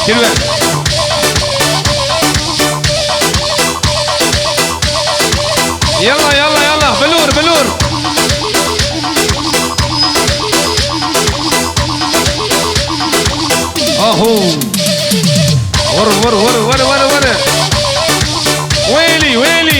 كده. يلا يلا يلا بلور بلور. اهو ور ور ور ور ور ور. ويلي ويلي